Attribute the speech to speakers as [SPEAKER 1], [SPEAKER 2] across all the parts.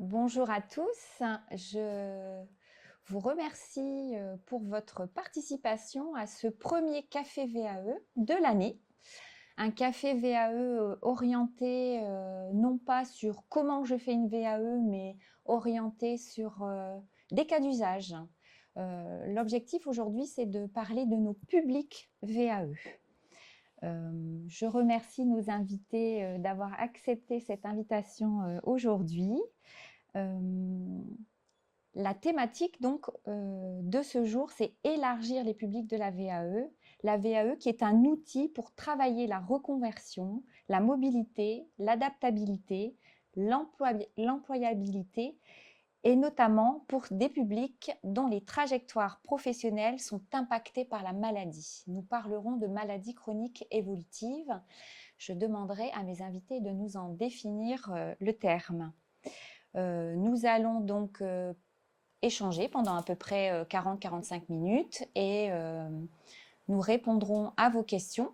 [SPEAKER 1] Bonjour à tous, je vous remercie pour votre participation à ce premier café VAE de l'année. Un café VAE orienté non pas sur comment je fais une VAE, mais orienté sur des cas d'usage. L'objectif aujourd'hui, c'est de parler de nos publics VAE. Je remercie nos invités d'avoir accepté cette invitation aujourd'hui. Euh, la thématique donc de ce jour, c'est élargir les publics de la VAE. La VAE qui est un outil pour travailler la reconversion, la mobilité, l'adaptabilité, l'employabilité et notamment pour des publics dont les trajectoires professionnelles sont impactées par la maladie. Nous parlerons de maladies chroniques évolutives. Je demanderai à mes invités de nous en définir le terme. Nous allons donc échanger pendant à peu près 40-45 minutes et nous répondrons à vos questions.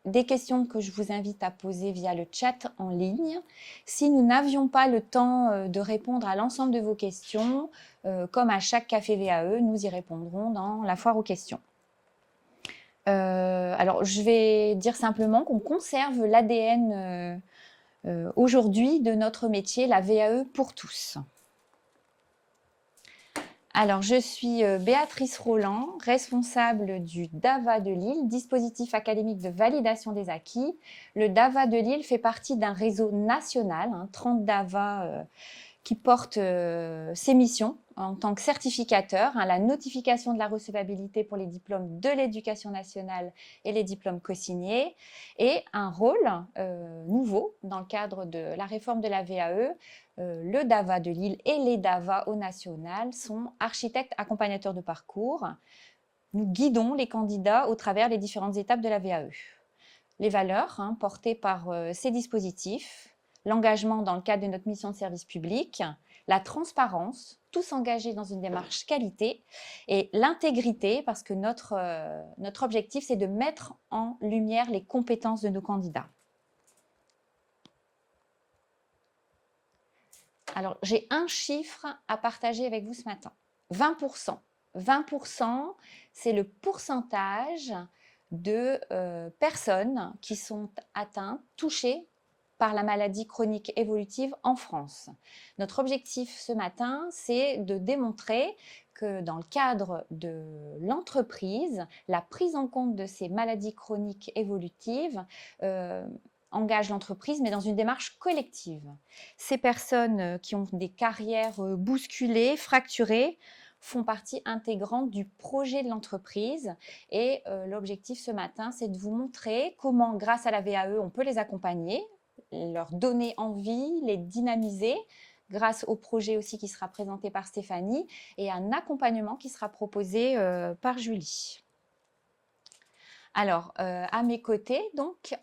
[SPEAKER 1] Des questions que je vous invite à poser via le chat en ligne. Si nous n'avions pas le temps de répondre à l'ensemble de vos questions, comme à chaque café VAE, nous y répondrons dans la foire aux questions. Alors, je vais dire simplement qu'on conserve l'ADN aujourd'hui de notre métier, la VAE pour tous. Alors, je suis Béatrice Roland, responsable du DAVA de Lille, dispositif académique de validation des acquis. Le DAVA de Lille fait partie d'un réseau national, 30 DAVA qui portent ses missions en tant que certificateur, la notification de la recevabilité pour les diplômes de l'éducation nationale et les diplômes co-signés, et un rôle nouveau dans le cadre de la réforme de la VAE. Le DAVA de Lille et les DAVA au national sont architectes accompagnateurs de parcours. Nous guidons les candidats au travers des différentes étapes de la VAE. Les valeurs portées par ces dispositifs, l'engagement dans le cadre de notre mission de service public, la transparence, tous engagés dans une démarche qualité, et l'intégrité, parce que notre objectif, c'est de mettre en lumière les compétences de nos candidats. Alors, j'ai un chiffre à partager avec vous ce matin. 20%. 20%, c'est le pourcentage de personnes qui sont atteintes, touchées par la maladie chronique évolutive en France. Notre objectif ce matin, c'est de démontrer que dans le cadre de l'entreprise, la prise en compte de ces maladies chroniques évolutives engage l'entreprise, mais dans une démarche collective. Ces personnes qui ont des carrières bousculées, fracturées, font partie intégrante du projet de l'entreprise. Et l'objectif ce matin, c'est de vous montrer comment, grâce à la VAE, on peut les accompagner, leur donner envie, les dynamiser, grâce au projet aussi qui sera présenté par Stéphanie, et un accompagnement qui sera proposé par Julie. Alors, à mes côtés, donc,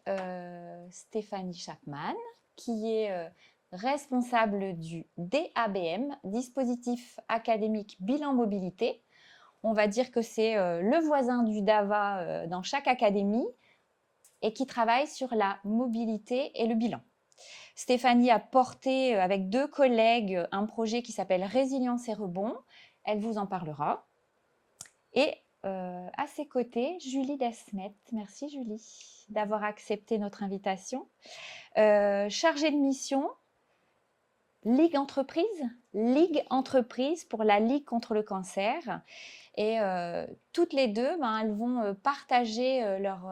[SPEAKER 1] Stéphanie Chapman, qui est responsable du DABM, dispositif académique bilan mobilité. On va dire que c'est le voisin du DAVA dans chaque académie et qui travaille sur la mobilité et le bilan. Stéphanie a porté avec 2 collègues un projet qui s'appelle Résilience et rebond. Elle vous en parlera. Et à ses côtés, Julie Desmet. Merci Julie d'avoir accepté notre invitation. Chargée de mission, Ligue Entreprise pour la Ligue contre le cancer. Et toutes les deux, elles vont partager leur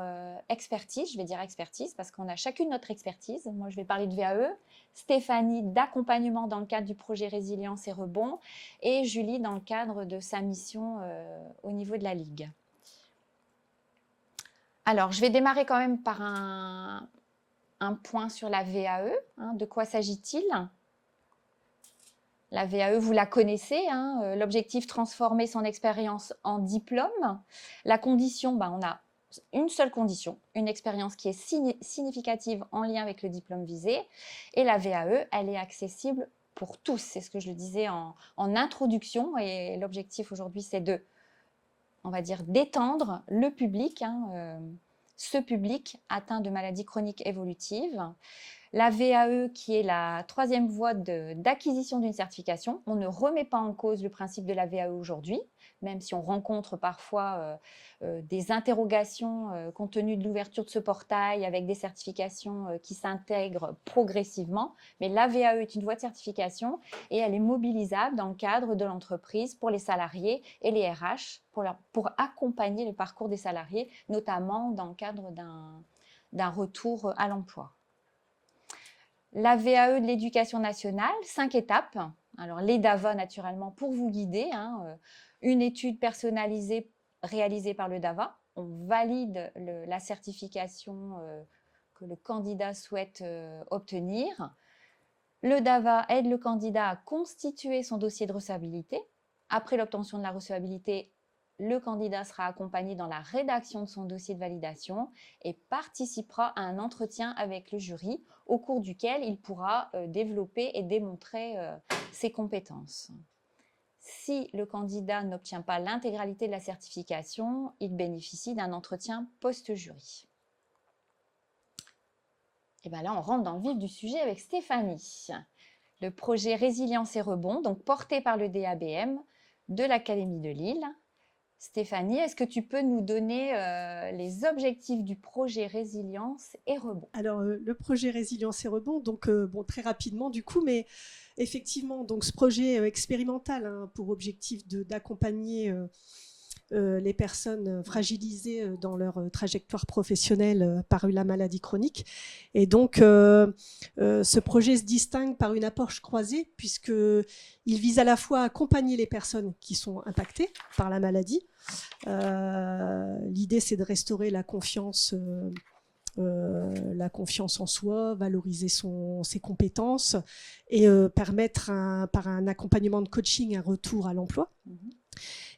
[SPEAKER 1] expertise. Je vais dire expertise parce qu'on a chacune notre expertise. Moi, je vais parler de VAE, Stéphanie d'accompagnement dans le cadre du projet Résilience et Rebond, et Julie dans le cadre de sa mission au niveau de la Ligue. Alors, je vais démarrer quand même par un point sur la VAE. De quoi s'agit-il ? La VAE, vous la connaissez, l'objectif transformer son expérience en diplôme. La condition, on a une seule condition, une expérience qui est significative en lien avec le diplôme visé. Et la VAE, elle est accessible pour tous. C'est ce que je le disais en introduction. Et l'objectif aujourd'hui, c'est de, on va dire, d'étendre le public, ce public atteint de maladies chroniques évolutives. La VAE, qui est la troisième voie d'acquisition d'une certification. On ne remet pas en cause le principe de la VAE aujourd'hui, même si on rencontre parfois des interrogations compte tenu de l'ouverture de ce portail avec des certifications qui s'intègrent progressivement. Mais la VAE est une voie de certification et elle est mobilisable dans le cadre de l'entreprise pour les salariés et les RH pour accompagner le parcours des salariés, notamment dans le cadre d'un retour à l'emploi. La VAE de l'éducation nationale, 5 étapes. Alors, les DAVA, naturellement, pour vous guider. Une étude personnalisée réalisée par le DAVA. On valide la certification que le candidat souhaite obtenir. Le DAVA aide le candidat à constituer son dossier de recevabilité. Après l'obtention de la recevabilité, le candidat sera accompagné dans la rédaction de son dossier de validation et participera à un entretien avec le jury au cours duquel il pourra développer et démontrer ses compétences. Si le candidat n'obtient pas l'intégralité de la certification, il bénéficie d'un entretien post-jury. Et bien là, on rentre dans le vif du sujet avec Stéphanie. Le projet Résilience et Rebond, donc porté par le DABM de l'Académie de Lille. Stéphanie, est-ce que tu peux nous donner les objectifs du projet Résilience et Rebond?
[SPEAKER 2] Alors, le projet Résilience et Rebond, donc très rapidement du coup, mais effectivement, donc ce projet expérimental pour objectif d'accompagner les personnes fragilisées dans leur trajectoire professionnelle par la maladie chronique. Et donc, ce projet se distingue par une approche croisée, puisqu'il vise à la fois à accompagner les personnes qui sont impactées par la maladie. L'idée, c'est de restaurer la confiance en soi, valoriser ses compétences et permettre par un accompagnement de coaching un retour à l'emploi.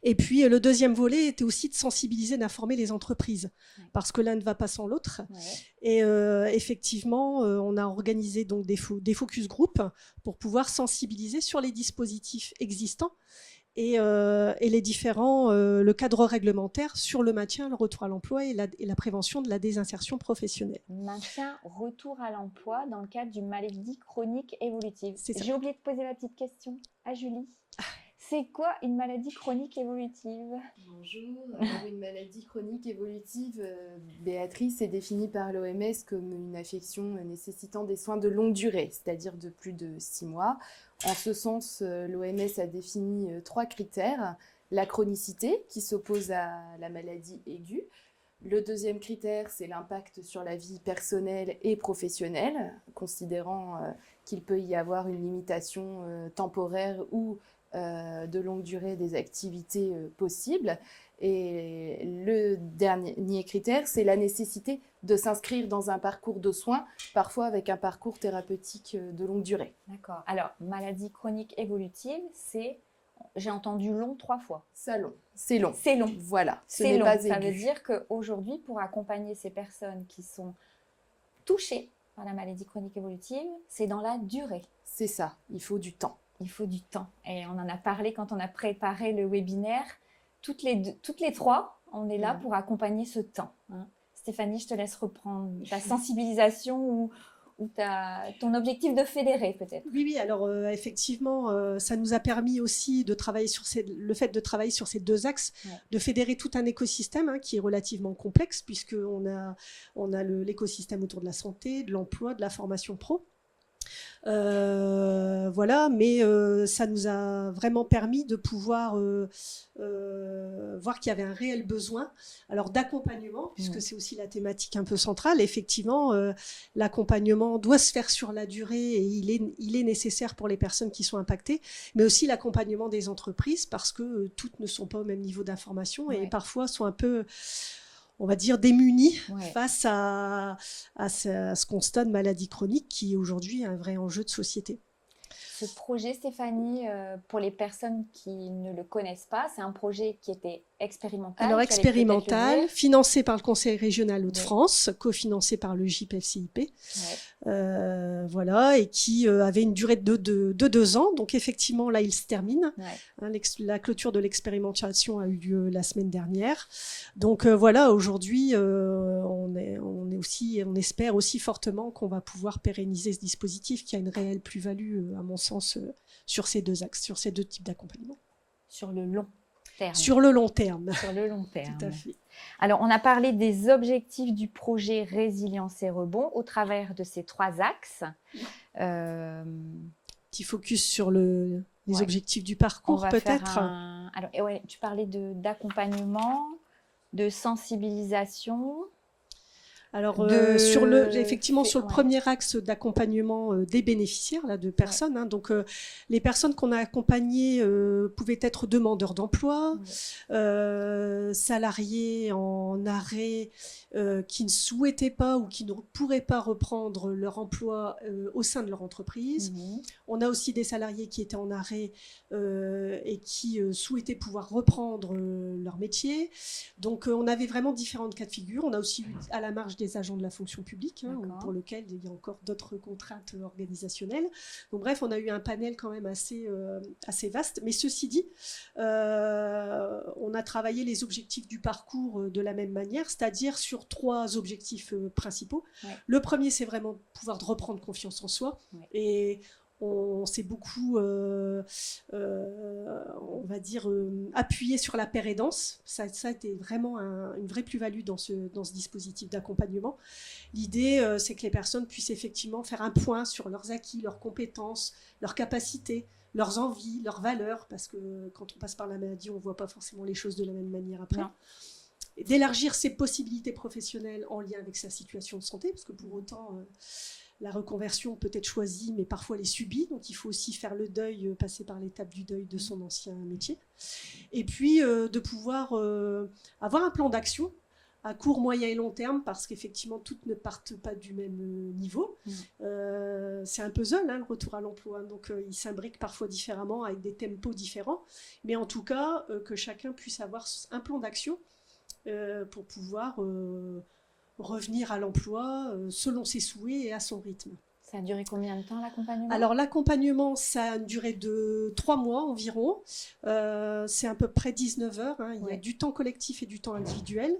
[SPEAKER 2] Et puis le deuxième volet était aussi de sensibiliser, d'informer les entreprises, parce que l'un ne va pas sans l'autre. Et effectivement, on a organisé donc des focus group pour pouvoir sensibiliser sur les dispositifs existants et les différents, le cadre réglementaire sur le maintien, le retour à l'emploi et la prévention de la désinsertion professionnelle.
[SPEAKER 1] Maintien, retour à l'emploi dans le cadre d'une maladie chronique évolutive. J'ai oublié de poser la petite question à Julie. C'est quoi une maladie chronique évolutive?
[SPEAKER 3] Bonjour. Alors, une maladie chronique évolutive, Béatrice, est définie par l'OMS comme une affection nécessitant des soins de longue durée, c'est-à-dire de plus de 6 mois. En ce sens, l'OMS a défini 3 critères. La chronicité, qui s'oppose à la maladie aiguë. Le deuxième critère, c'est l'impact sur la vie personnelle et professionnelle, considérant qu'il peut y avoir une limitation temporaire ou de longue durée des activités possibles. Et le dernier critère, c'est la nécessité de s'inscrire dans un parcours de soins, parfois avec un parcours thérapeutique de longue durée.
[SPEAKER 1] D'accord. Alors, maladie chronique évolutive, c'est, j'ai entendu long 3 fois.
[SPEAKER 3] C'est long. C'est long.
[SPEAKER 1] C'est long.
[SPEAKER 3] Voilà.
[SPEAKER 1] C'est long. Ça veut dire qu'aujourd'hui, pour accompagner ces personnes qui sont touchées par la maladie chronique évolutive, c'est dans la durée.
[SPEAKER 3] C'est ça. Il faut du temps.
[SPEAKER 1] Il faut du temps. Et on en a parlé quand on a préparé le webinaire. Toutes les 3, on est là pour accompagner ce temps. Stéphanie, je te laisse reprendre ta sensibilisation ou ton objectif de fédérer peut-être.
[SPEAKER 2] Oui, alors effectivement, ça nous a permis aussi de travailler sur le fait de travailler sur ces 2 axes, de fédérer tout un écosystème qui est relativement complexe, puisqu'on a l'écosystème autour de la santé, de l'emploi, de la formation pro. Voilà, mais ça nous a vraiment permis de pouvoir voir qu'il y avait un réel besoin d'accompagnement, puisque c'est aussi la thématique un peu centrale. Effectivement, l'accompagnement doit se faire sur la durée et il est nécessaire pour les personnes qui sont impactées, mais aussi l'accompagnement des entreprises, parce que toutes ne sont pas au même niveau d'information et parfois sont un peu, on va dire, démunis face à ce constat de maladie chronique qui est aujourd'hui un vrai enjeu de société.
[SPEAKER 1] Ce projet, Stéphanie, pour les personnes qui ne le connaissent pas, c'est un projet qui était expérimental.
[SPEAKER 2] Alors,
[SPEAKER 1] tu allais peut-être le
[SPEAKER 2] expérimental,
[SPEAKER 1] dire.
[SPEAKER 2] financé par le Conseil régional
[SPEAKER 1] Oui.
[SPEAKER 2] Hauts-de-France, cofinancé par le GIP-FCIP.
[SPEAKER 1] Ouais.
[SPEAKER 2] Voilà, et qui avait une durée de 2 ans. Donc, effectivement, là, il se termine.
[SPEAKER 1] Ouais.
[SPEAKER 2] Hein, la clôture de l'expérimentation a eu lieu la semaine dernière. Donc, voilà, aujourd'hui, on espère aussi fortement qu'on va pouvoir pérenniser ce dispositif qui a une réelle plus-value, à mon sens, sur ces 2 axes, sur ces 2 types d'accompagnement.
[SPEAKER 1] Sur le long terme.
[SPEAKER 2] Sur le long terme.
[SPEAKER 1] Sur le long terme.
[SPEAKER 2] Tout à fait.
[SPEAKER 1] Alors, on a parlé des objectifs du projet Résilience et Rebond au travers de ces 3 axes.
[SPEAKER 2] Petit focus sur les
[SPEAKER 1] Ouais.
[SPEAKER 2] objectifs du
[SPEAKER 1] On
[SPEAKER 2] parcours,
[SPEAKER 1] va faire
[SPEAKER 2] peut-être.
[SPEAKER 1] Alors, ouais, tu parlais d'accompagnement, de sensibilisation.
[SPEAKER 2] Alors, effectivement, sur le
[SPEAKER 1] Ouais.
[SPEAKER 2] premier axe d'accompagnement des bénéficiaires, là, de personnes. Hein, donc, les personnes qu'on a accompagnées pouvaient être demandeurs d'emploi, salariés en arrêt qui ne souhaitaient pas ou qui ne pourraient pas reprendre leur emploi au sein de leur entreprise. On a aussi des salariés qui étaient en arrêt et qui souhaitaient pouvoir reprendre leur métier. Donc, on avait vraiment différentes cas de figure. On a aussi eu à la marge des agents de la fonction publique, hein, pour lequel il y a encore d'autres contraintes organisationnelles. Donc, bref, on a eu un panel quand même assez vaste. Mais ceci dit, on a travaillé les objectifs du parcours de la même manière, c'est-à-dire sur 3 objectifs principaux. Ouais. Le premier, c'est vraiment pouvoir reprendre confiance en soi. Ouais. Et on s'est beaucoup, on va dire, appuyé sur la paire aidance. Ça a été vraiment une vraie plus-value dans ce dispositif d'accompagnement. L'idée, c'est que les personnes puissent effectivement faire un point sur leurs acquis, leurs compétences, leurs capacités, leurs envies, leurs valeurs, parce que quand on passe par la maladie, on ne voit pas forcément les choses de la même manière après. Non. D'élargir ses possibilités professionnelles en lien avec sa situation de santé, parce que pour autant... la reconversion peut être choisie, mais parfois elle est subie. Donc, il faut aussi faire le deuil, passer par l'étape du deuil de son ancien métier. Et puis, de pouvoir avoir un plan d'action à court, moyen et long terme, parce qu'effectivement, toutes ne partent pas du même niveau. C'est un puzzle, hein, le retour à l'emploi. Donc, il s'imbrique parfois différemment, avec des tempos différents. Mais en tout cas, que chacun puisse avoir un plan d'action pour pouvoir... revenir à l'emploi selon ses souhaits et à son rythme.
[SPEAKER 1] Ça a duré combien de temps l'accompagnement ?
[SPEAKER 2] Alors l'accompagnement, ça a une durée de 3 mois environ. C'est à peu près 19 heures. Hein. Il y a du temps collectif et du temps individuel.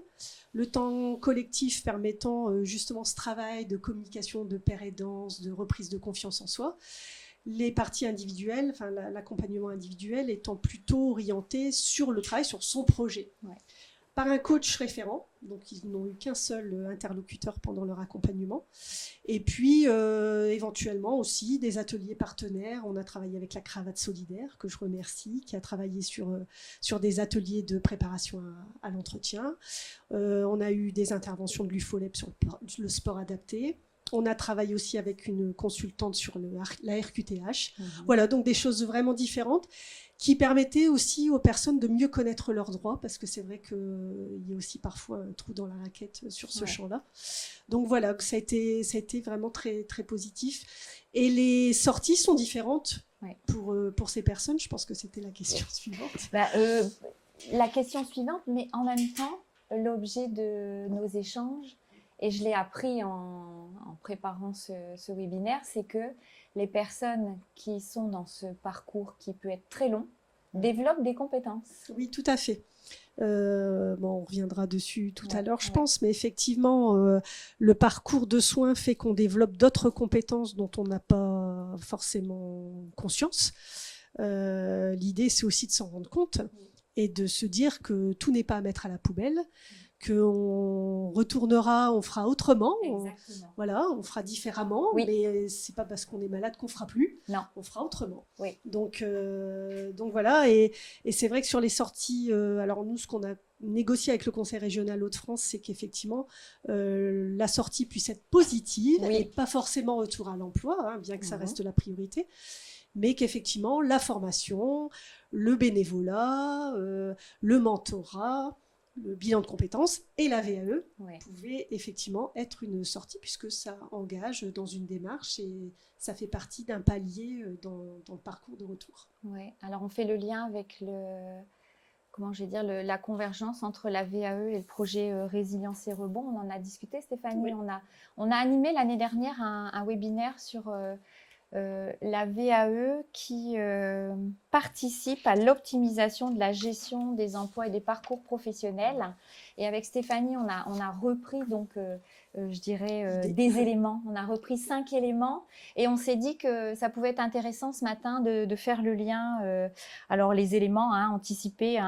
[SPEAKER 2] Le temps collectif permettant justement ce travail de communication, de paire aidance, de reprise de confiance en soi. Les parties individuelles, enfin l'accompagnement individuel étant plutôt orienté sur le travail, sur son projet. Ouais. Par un coach référent, donc ils n'ont eu qu'un seul interlocuteur pendant leur accompagnement. Et puis, éventuellement aussi, des ateliers partenaires. On a travaillé avec la Cravate Solidaire, que je remercie, qui a travaillé sur des ateliers de préparation à l'entretien. On a eu des interventions de l'UFOLEP sur le sport adapté. On a travaillé aussi avec une consultante sur la RQTH. Voilà, donc des choses vraiment différentes qui permettaient aussi aux personnes de mieux connaître leurs droits, parce que c'est vrai qu'il y a aussi parfois un trou dans la raquette sur ce champ-là. Donc voilà, ça a été vraiment très, très positif. Et les sorties sont différentes pour ces personnes. Je pense que c'était la question suivante.
[SPEAKER 1] La question suivante, mais en même temps, l'objet de nos échanges, et je l'ai appris en préparant ce webinaire, c'est que les personnes qui sont dans ce parcours qui peut être très long développent des compétences.
[SPEAKER 2] Oui, tout à fait. On reviendra dessus tout à l'heure, je pense, mais effectivement, le parcours de soins fait qu'on développe d'autres compétences dont on n'a pas forcément conscience. L'idée, c'est aussi de s'en rendre compte et de se dire que tout n'est pas à mettre à la poubelle, qu'on retournera, on fera autrement, on fera différemment, mais c'est pas parce qu'on est malade qu'on fera plus, on fera autrement. Donc voilà, et c'est vrai que sur les sorties, alors nous, ce qu'on a négocié avec le Conseil régional Hauts-de-France, c'est qu'effectivement, la sortie puisse être positive et pas forcément retour à l'emploi, hein, bien que ça reste la priorité, mais qu'effectivement, la formation, le bénévolat, le mentorat, le bilan de compétences et la VAE pouvaient effectivement être une sortie, puisque ça engage dans une démarche et ça fait partie d'un palier dans le parcours de retour.
[SPEAKER 1] Alors on fait le lien avec comment je vais dire, la convergence entre la VAE et le projet Résilience et Rebond. On en a discuté, Stéphanie.
[SPEAKER 2] Oui.
[SPEAKER 1] On a animé l'année dernière un webinaire sur la VAE qui participe à l'optimisation de la gestion des emplois et des parcours professionnels. Et avec Stéphanie, on a repris donc, je dirais, des éléments. On a repris 5 éléments et on s'est dit que ça pouvait être intéressant ce matin de faire le lien. Alors les éléments, anticiper,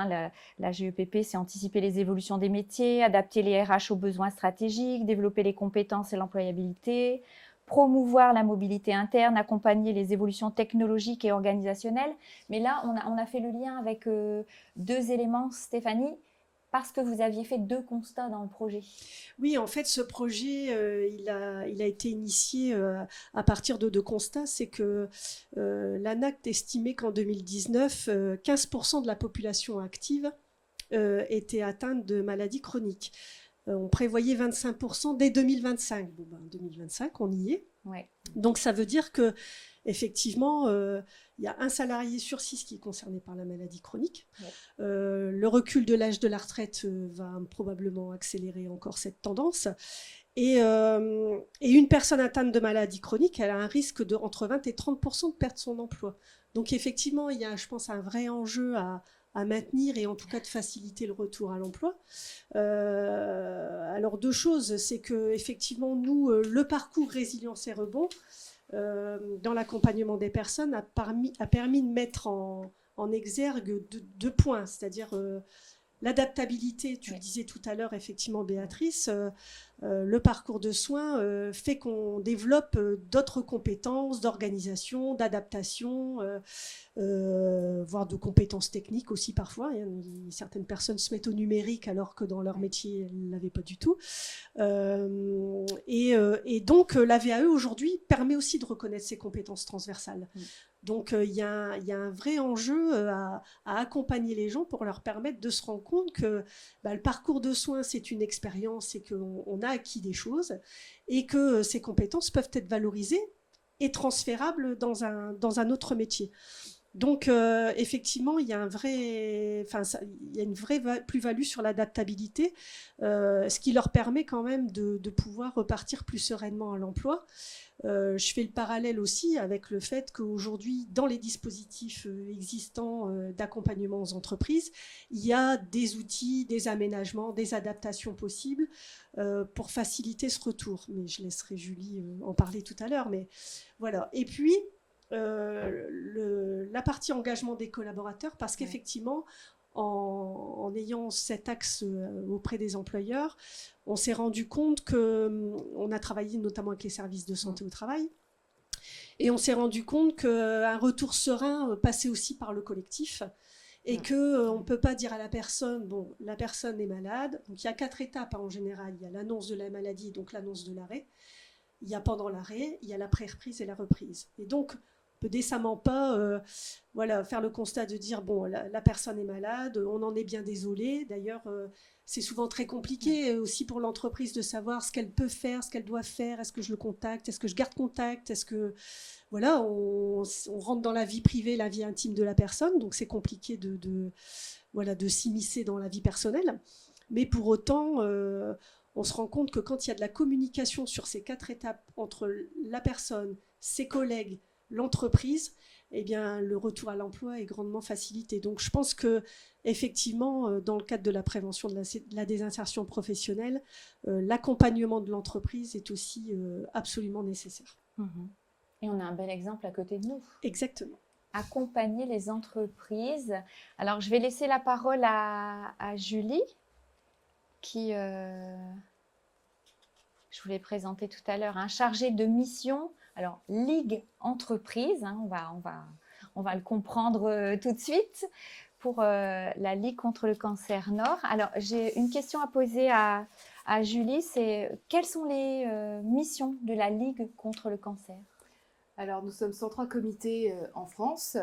[SPEAKER 1] la GEPP, c'est anticiper les évolutions des métiers, adapter les RH aux besoins stratégiques, développer les compétences et l'employabilité, promouvoir la mobilité interne, accompagner les évolutions technologiques et organisationnelles. Mais là, on a fait le lien avec 2 éléments, Stéphanie, parce que vous aviez fait 2 constats dans le projet.
[SPEAKER 2] Oui, en fait, ce projet, il a été initié à partir de 2 constats. C'est que l'ANACT estimait qu'en 2019, 15% de la population active était atteinte de maladies chroniques. On prévoyait 25% dès 2025. Bon, ben, 2025, on y est.
[SPEAKER 1] Ouais.
[SPEAKER 2] Donc, ça veut dire que effectivement, il y a un salarié sur 6 qui est concerné par la maladie chronique. Ouais. Le recul de l'âge de la retraite va probablement accélérer encore cette tendance. Et une personne atteinte de maladie chronique, elle a un risque de entre 20 et 30% de perdre son emploi. Donc, effectivement, il y a, je pense, un vrai enjeu à maintenir et en tout cas de faciliter le retour à l'emploi. Alors 2 choses, c'est que effectivement nous, le parcours Résilience et Rebond, dans l'accompagnement des personnes, a permis de mettre en exergue 2 points, c'est-à-dire l'adaptabilité, tu le disais tout à l'heure, effectivement, Béatrice, le parcours de soins fait qu'on développe d'autres compétences d'organisation, d'adaptation, voire de compétences techniques aussi parfois. Certaines personnes se mettent au numérique alors que dans leur métier, elles ne l'avaient pas du tout. Et donc, la VAE aujourd'hui permet aussi de reconnaître ces compétences transversales. Donc, il y a un vrai enjeu à accompagner les gens pour leur permettre de se rendre compte que le parcours de soins, c'est une expérience et qu'on a acquis des choses et que ces compétences peuvent être valorisées et transférables dans un autre métier. Donc, effectivement, il y a une vraie plus-value sur l'adaptabilité, ce qui leur permet quand même de pouvoir repartir plus sereinement à l'emploi. Je fais le parallèle aussi avec le fait qu'aujourd'hui, dans les dispositifs existants d'accompagnement aux entreprises, il y a des outils, des aménagements, des adaptations possibles pour faciliter ce retour. Mais je laisserai Julie en parler tout à l'heure. Mais voilà. Et puis, la partie engagement des collaborateurs, parce qu'effectivement, en ayant cet axe auprès des employeurs, on s'est rendu compte qu'on a travaillé notamment avec les services de santé au travail, et on s'est rendu compte qu'un retour serein passait aussi par le collectif, et qu'on ne peut pas dire à la personne, bon, la personne est malade, donc il y a 4 étapes en général, il y a l'annonce de la maladie, donc l'annonce de l'arrêt, il y a pendant l'arrêt, il y a la pré-reprise et la reprise. Et donc, peut décemment pas faire le constat de dire bon, la personne est malade, on en est bien désolé. D'ailleurs, c'est souvent très compliqué aussi pour l'entreprise de savoir ce qu'elle peut faire, ce qu'elle doit faire. Est-ce que je le contacte? Est-ce que je garde contact? Est-ce que on rentre dans la vie privée, la vie intime de la personne, donc c'est compliqué de s'immiscer dans la vie personnelle. Mais pour autant, on se rend compte que quand il y a de la communication sur ces 4 étapes entre la personne, ses collègues, l'entreprise, eh bien, le retour à l'emploi est grandement facilité. Donc, je pense qu'effectivement, dans le cadre de la prévention de la désinsertion professionnelle, l'accompagnement de l'entreprise est aussi absolument nécessaire.
[SPEAKER 1] Et on a un bel exemple à côté de nous.
[SPEAKER 2] Exactement.
[SPEAKER 1] Accompagner les entreprises. Alors, je vais laisser la parole à Julie, qui, je vous l'ai présenté tout à l'heure, chargée de mission. Alors, Ligue Entreprise, on va le comprendre tout de suite, pour la Ligue contre le cancer Nord. Alors, j'ai une question à poser à Julie, c'est quelles sont les missions de la Ligue contre le cancer?
[SPEAKER 3] Alors, nous sommes 103 comités en France,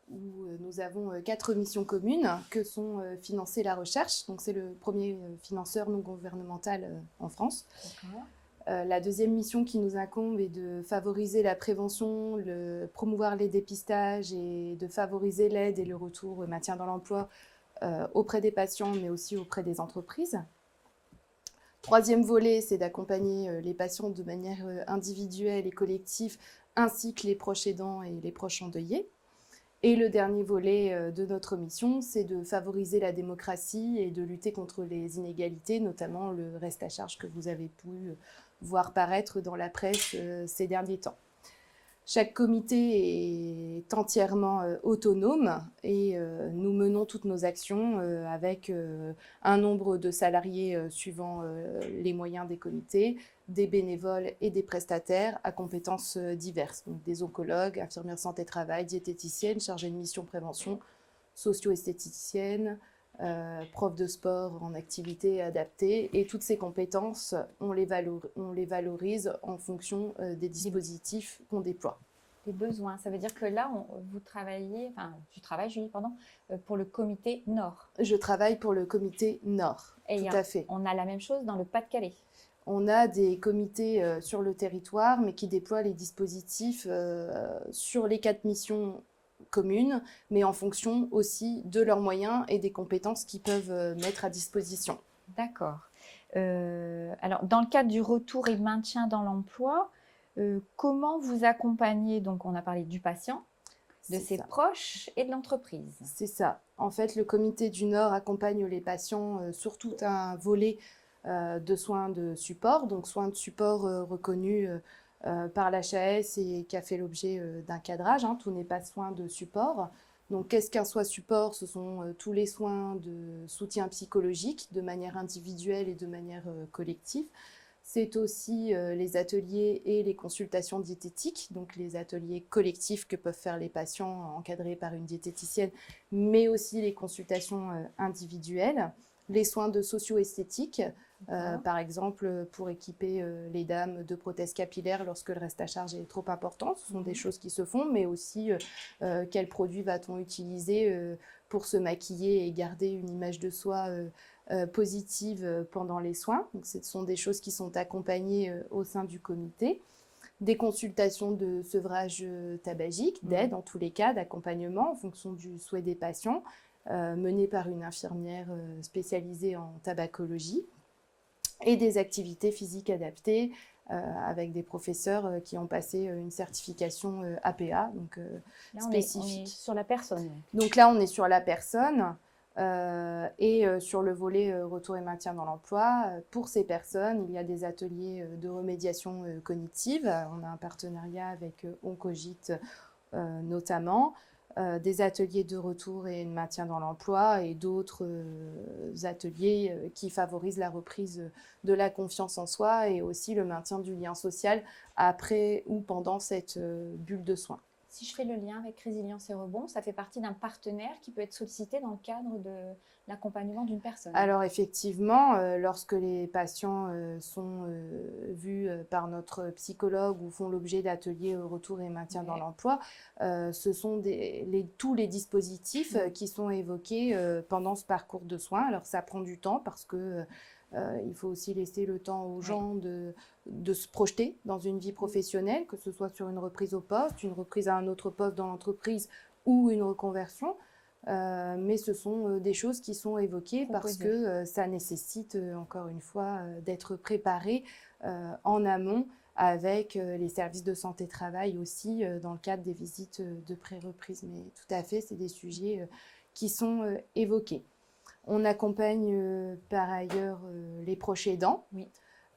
[SPEAKER 3] où nous avons 4 missions communes, que sont financer la recherche. Donc, c'est le premier financeur non gouvernemental en France. La deuxième mission qui nous incombe est de favoriser la prévention, promouvoir les dépistages et de favoriser l'aide et le retour au maintien dans l'emploi auprès des patients, mais aussi auprès des entreprises. Troisième volet, c'est d'accompagner les patients de manière individuelle et collective, ainsi que les proches aidants et les proches endeuillés. Et le dernier volet de notre mission, c'est de favoriser la démocratie et de lutter contre les inégalités, notamment le reste à charge que vous avez pu voir paraître dans la presse ces derniers temps. Chaque comité est entièrement autonome et nous menons toutes nos actions avec un nombre de salariés suivant les moyens des comités, des bénévoles et des prestataires à compétences diverses, donc des oncologues, infirmières santé-travail, diététiciennes, chargées de mission prévention, socio-esthéticiennes, profs de sport en activité adaptée. Et toutes ces compétences, on les valorise en fonction des dispositifs qu'on déploie.
[SPEAKER 1] Les besoins, ça veut dire que là, tu travailles, Julie, pour le comité Nord.
[SPEAKER 3] Je travaille pour le comité Nord, tout à fait.
[SPEAKER 1] On a la même chose dans le Pas-de-Calais.
[SPEAKER 3] On a des comités sur le territoire, mais qui déploient les dispositifs sur les 4 missions communes, mais en fonction aussi de leurs moyens et des compétences qu'ils peuvent mettre à disposition.
[SPEAKER 1] D'accord. Alors, dans le cadre du retour et maintien dans l'emploi, comment vous accompagnez, donc on a parlé du patient, de ses proches et de l'entreprise?
[SPEAKER 3] C'est ça. En fait, le comité du Nord accompagne les patients sur tout un volet de soins de support, donc soins de support reconnus par l'HAS et qui a fait l'objet d'un cadrage. Tout n'est pas soins de support. Donc, qu'est-ce qu'un soin support? Ce sont tous les soins de soutien psychologique de manière individuelle et de manière collective. C'est aussi les ateliers et les consultations diététiques, donc les ateliers collectifs que peuvent faire les patients encadrés par une diététicienne, mais aussi les consultations individuelles, les soins de socio-esthétique, par exemple pour équiper les dames de prothèses capillaires lorsque le reste à charge est trop important. Ce sont des choses qui se font, mais aussi quels produits va-t-on utiliser pour se maquiller et garder une image de soi positive pendant les soins. Donc, ce sont des choses qui sont accompagnées au sein du comité. Des consultations de sevrage tabagique, d'aide en tous les cas, d'accompagnement en fonction du souhait des patients, menées par une infirmière spécialisée en tabacologie, et des activités physiques adaptées avec des professeurs qui ont passé une certification APA, donc
[SPEAKER 1] là,
[SPEAKER 3] spécifique.
[SPEAKER 1] On est sur la personne.
[SPEAKER 3] Donc là, on est sur la personne. Et sur le volet retour et maintien dans l'emploi, pour ces personnes, il y a des ateliers de remédiation cognitive. On a un partenariat avec Oncogite notamment, des ateliers de retour et de maintien dans l'emploi et d'autres ateliers qui favorisent la reprise de la confiance en soi et aussi le maintien du lien social après ou pendant cette bulle de soins.
[SPEAKER 1] Si je fais le lien avec Résilience et Rebond, ça fait partie d'un partenaire qui peut être sollicité dans le cadre de l'accompagnement d'une personne.
[SPEAKER 3] Alors effectivement, lorsque les patients sont vus par notre psychologue ou font l'objet d'ateliers retour et maintien dans l'emploi, ce sont tous les dispositifs qui sont évoqués pendant ce parcours de soins. Alors ça prend du temps parce que il faut aussi laisser le temps aux gens de se projeter dans une vie professionnelle, que ce soit sur une reprise au poste, une reprise à un autre poste dans l'entreprise ou une reconversion. Mais ce sont des choses qui sont évoquées parce que ça nécessite, encore une fois, d'être préparé en amont avec les services de santé-travail aussi dans le cadre des visites de pré-reprise. Mais tout à fait, c'est des sujets qui sont évoqués. On accompagne par ailleurs les proches aidants.
[SPEAKER 1] Oui.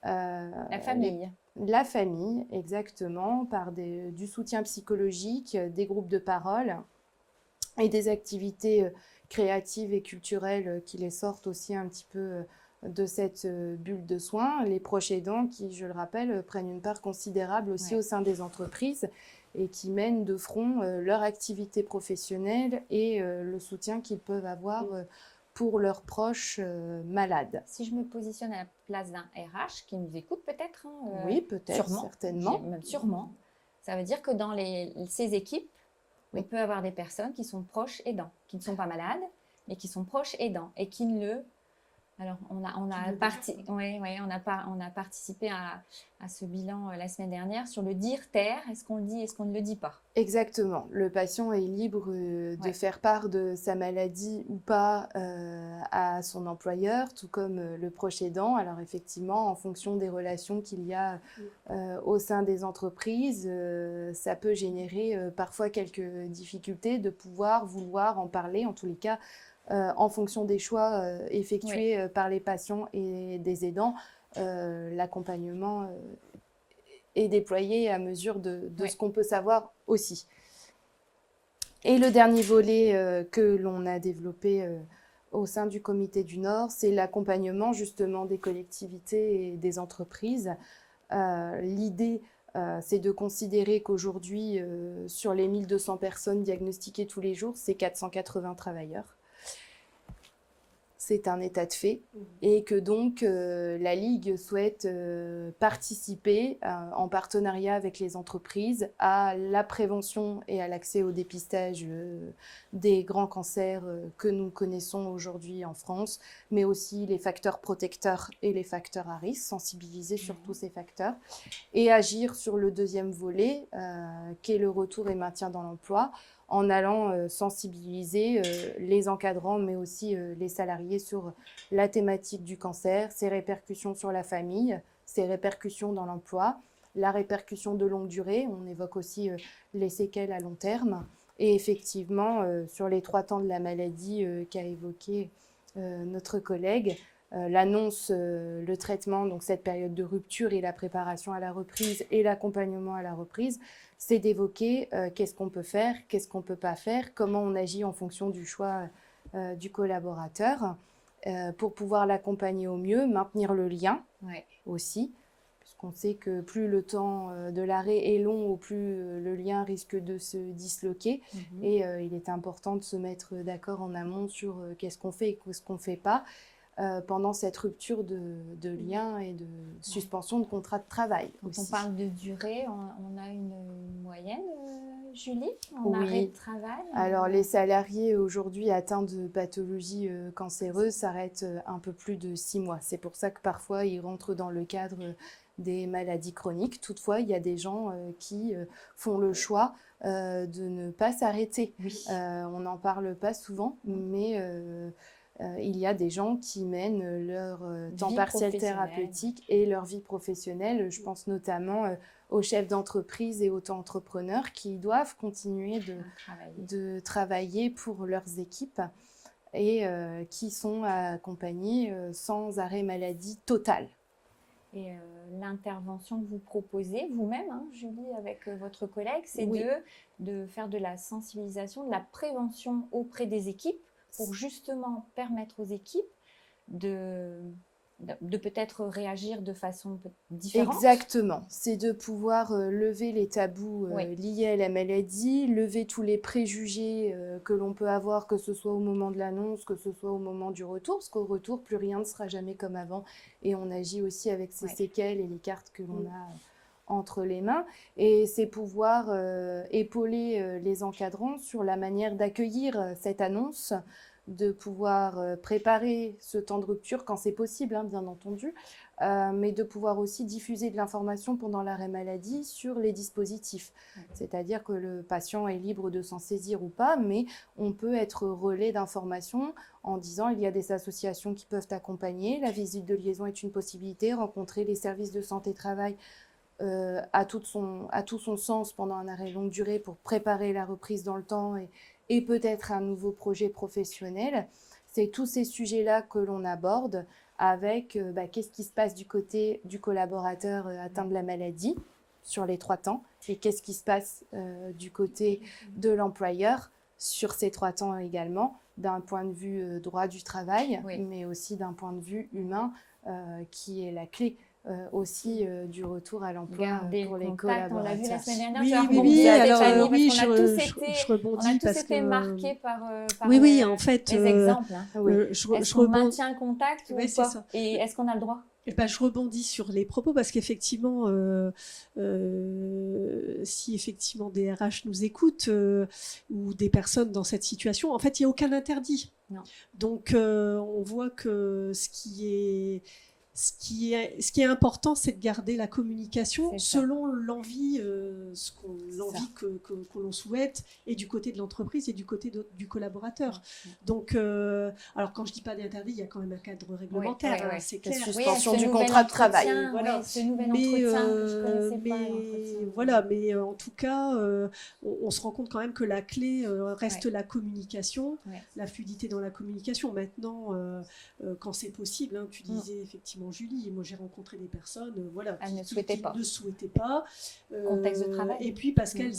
[SPEAKER 1] La famille.
[SPEAKER 3] La famille, exactement, par du soutien psychologique, des groupes de parole et des activités créatives et culturelles qui les sortent aussi un petit peu de cette bulle de soins. Les proches aidants qui, je le rappelle, prennent une part considérable aussi au sein des entreprises et qui mènent de front leur activité professionnelle et le soutien qu'ils peuvent avoir pour leurs proches malades.
[SPEAKER 1] Si je me positionne à la place d'un RH qui nous écoute peut-être,
[SPEAKER 3] oui, peut-être, certainement.
[SPEAKER 1] Même sûrement. Ça veut dire que dans ces équipes, on peut avoir des personnes qui sont proches aidants, qui ne sont pas malades, mais qui sont proches aidants et qui ne le Alors, on a participé à ce bilan la semaine dernière sur le dire-taire. Est-ce qu'on le dit, est-ce qu'on ne le dit pas?
[SPEAKER 3] Exactement. Le patient est libre de faire part de sa maladie ou pas à son employeur, tout comme le proche aidant. Alors effectivement, en fonction des relations qu'il y a au sein des entreprises, ça peut générer parfois quelques difficultés de vouloir en parler, en tous les cas, en fonction des choix effectués par les patients et des aidants. L'accompagnement est déployé à mesure de ce qu'on peut savoir aussi. Et le dernier volet que l'on a développé au sein du Comité du Nord, c'est l'accompagnement justement des collectivités et des entreprises. L'idée, c'est de considérer qu'aujourd'hui, sur les 1200 personnes diagnostiquées tous les jours, c'est 480 travailleurs. C'est un état de fait et que donc la Ligue souhaite participer en partenariat avec les entreprises à la prévention et à l'accès au dépistage des grands cancers que nous connaissons aujourd'hui en France, mais aussi les facteurs protecteurs et les facteurs à risque, sensibiliser sur tous ces facteurs et agir sur le deuxième volet qui est le retour et maintien dans l'emploi, en allant sensibiliser les encadrants, mais aussi les salariés sur la thématique du cancer, ses répercussions sur la famille, ses répercussions dans l'emploi, la répercussion de longue durée. On évoque aussi les séquelles à long terme. Et effectivement, sur les 3 temps de la maladie qu'a évoqué notre collègue, l'annonce, le traitement, donc cette période de rupture et la préparation à la reprise et l'accompagnement à la reprise, c'est d'évoquer qu'est-ce qu'on peut faire, qu'est-ce qu'on ne peut pas faire, comment on agit en fonction du choix du collaborateur pour pouvoir l'accompagner au mieux, maintenir le lien aussi, puisqu'on sait que plus le temps de l'arrêt est long, ou plus le lien risque de se disloquer. Et il est important de se mettre d'accord en amont sur qu'est-ce qu'on fait et qu'est-ce qu'on ne fait pas. Pendant cette rupture de lien et de suspension de contrat de travail.
[SPEAKER 1] Quand on parle de durée, on a une moyenne, Julie, en arrêt de travail?
[SPEAKER 3] Alors, les salariés aujourd'hui atteints de pathologies cancéreuses s'arrêtent un peu plus de 6 mois. C'est pour ça que parfois, ils rentrent dans le cadre des maladies chroniques. Toutefois, il y a des gens qui font le choix de ne pas s'arrêter. On n'en parle pas souvent, mais... il y a des gens qui mènent leur temps partiel thérapeutique et leur vie professionnelle. Je pense notamment aux chefs d'entreprise et aux entrepreneurs qui doivent continuer de travailler pour leurs équipes et qui sont accompagnés sans arrêt maladie total.
[SPEAKER 1] Et l'intervention que vous proposez vous-même, Julie, avec votre collègue, c'est de faire de la sensibilisation, de la prévention auprès des équipes, pour justement permettre aux équipes de peut-être réagir de façon différente.
[SPEAKER 3] Exactement, c'est de pouvoir lever les tabous liés à la maladie, lever tous les préjugés que l'on peut avoir, que ce soit au moment de l'annonce, que ce soit au moment du retour, parce qu'au retour, plus rien ne sera jamais comme avant, et on agit aussi avec ces séquelles et les cartes que l'on a entre les mains, et c'est pouvoir épauler les encadrants sur la manière d'accueillir cette annonce, de pouvoir préparer ce temps de rupture quand c'est possible, bien entendu, mais de pouvoir aussi diffuser de l'information pendant l'arrêt maladie sur les dispositifs. C'est-à-dire que le patient est libre de s'en saisir ou pas, mais on peut être relais d'information en disant il y a des associations qui peuvent accompagner, la visite de liaison est une possibilité, rencontrer les services de santé-travail à tout son sens pendant un arrêt longue durée pour préparer la reprise dans le temps et peut-être un nouveau projet professionnel. C'est tous ces sujets-là que l'on aborde avec qu'est-ce qui se passe du côté du collaborateur atteint de la maladie sur les 3 temps et qu'est-ce qui se passe du côté de l'employeur sur ces 3 temps également, d'un point de vue droit du travail, mais aussi d'un point de vue humain qui est la clé aussi du retour à l'emploi pour les collaborateurs.
[SPEAKER 1] On l'a vu la semaine dernière.
[SPEAKER 2] Je rebondis parce que
[SPEAKER 1] marqués par
[SPEAKER 2] en fait,
[SPEAKER 1] les exemples. Est-ce qu'on maintient le contact ou pas? Et est-ce qu'on a le droit?
[SPEAKER 2] Je rebondis sur les propos parce qu'effectivement, si effectivement des RH nous écoutent ou des personnes dans cette situation, en fait, il n'y a aucun interdit.
[SPEAKER 1] Non.
[SPEAKER 2] Donc, on voit que ce qui est important, c'est de garder la communication selon l'envie, l'envie que l'on souhaite, et du côté de l'entreprise et du côté du collaborateur. Donc, alors quand je dis pas d'interdit, il y a quand même un cadre réglementaire, c'est clair.
[SPEAKER 3] La suspension du contrat de travail.
[SPEAKER 1] Voilà. Ce nouvel entretien que je connaissais pas.
[SPEAKER 2] Voilà, mais en tout cas, on se rend compte quand même que la clé reste la communication, la fluidité dans la communication. Maintenant, quand c'est possible, hein, tu disais effectivement Julie, et moi j'ai rencontré des personnes
[SPEAKER 1] qui
[SPEAKER 2] ne souhaitaient pas.
[SPEAKER 1] Contexte de travail.
[SPEAKER 2] Et puis parce qu'elles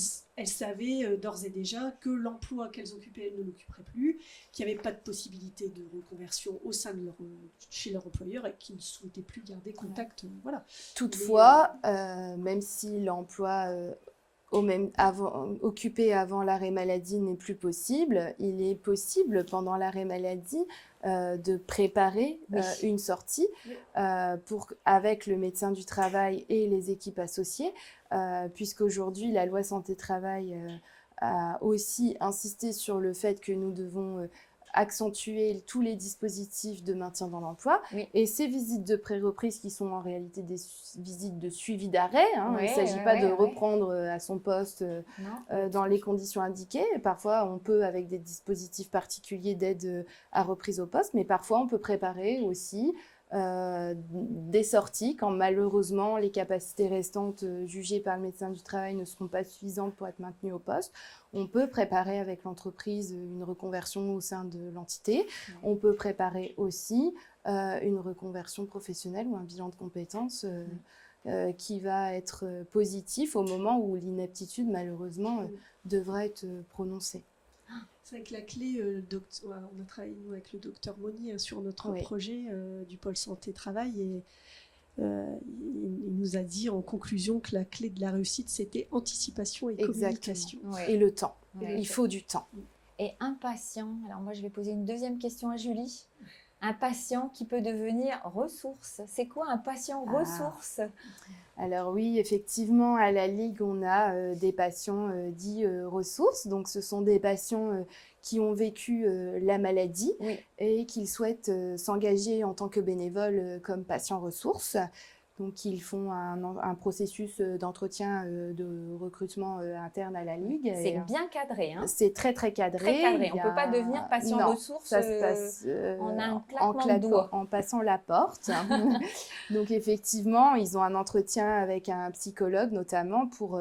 [SPEAKER 2] savaient d'ores et déjà que l'emploi qu'elles occupaient, elles ne l'occuperait plus, qu'il n'y avait pas de possibilité de reconversion au sein de chez leur employeur et qu'ils ne souhaitaient plus garder contact. Voilà.
[SPEAKER 3] Toutefois, même si l'emploi occupé avant l'arrêt maladie n'est plus possible, il est possible pendant l'arrêt maladie de préparer une sortie avec le médecin du travail et les équipes associées, puisqu'aujourd'hui la loi santé-travail a aussi insisté sur le fait que nous devons accentuer tous les dispositifs de maintien dans l'emploi. Et ces visites de pré-reprise qui sont en réalité des visites de suivi d'arrêt, il ne s'agit pas de reprendre à son poste dans les conditions indiquées. Parfois, on peut, avec des dispositifs particuliers d'aide à reprise au poste, mais parfois, on peut préparer aussi des sorties quand malheureusement les capacités restantes jugées par le médecin du travail ne seront pas suffisantes pour être maintenues au poste. On peut préparer avec l'entreprise une reconversion au sein de l'entité. On peut préparer aussi une reconversion professionnelle ou un bilan de compétences qui va être positif au moment où l'inaptitude malheureusement devra être prononcée.
[SPEAKER 2] C'est avec la clé, on a travaillé nous, avec le docteur Monnier sur notre projet du pôle santé-travail et il nous a dit en conclusion que la clé de la réussite, c'était anticipation et communication.
[SPEAKER 3] Et le temps. Il faut du temps.
[SPEAKER 1] Et un patient, alors moi je vais poser une deuxième question à Julie. Un patient qui peut devenir ressource. C'est quoi un patient ressource ?
[SPEAKER 3] Alors oui, effectivement, à la Ligue, on a des patients dits ressources. Donc, ce sont des patients qui ont vécu la maladie et qui souhaitent s'engager en tant que bénévoles comme patients ressources. Donc, ils font un processus d'entretien de recrutement interne à la Ligue.
[SPEAKER 1] C'est bien cadré. Hein.
[SPEAKER 3] C'est très, très cadré.
[SPEAKER 1] Très cadré. On ne peut pas devenir patient ressource
[SPEAKER 3] ça se passe,
[SPEAKER 1] en un claquement de doigts.
[SPEAKER 3] En passant la porte. Donc, effectivement, ils ont un entretien avec un psychologue, notamment, pour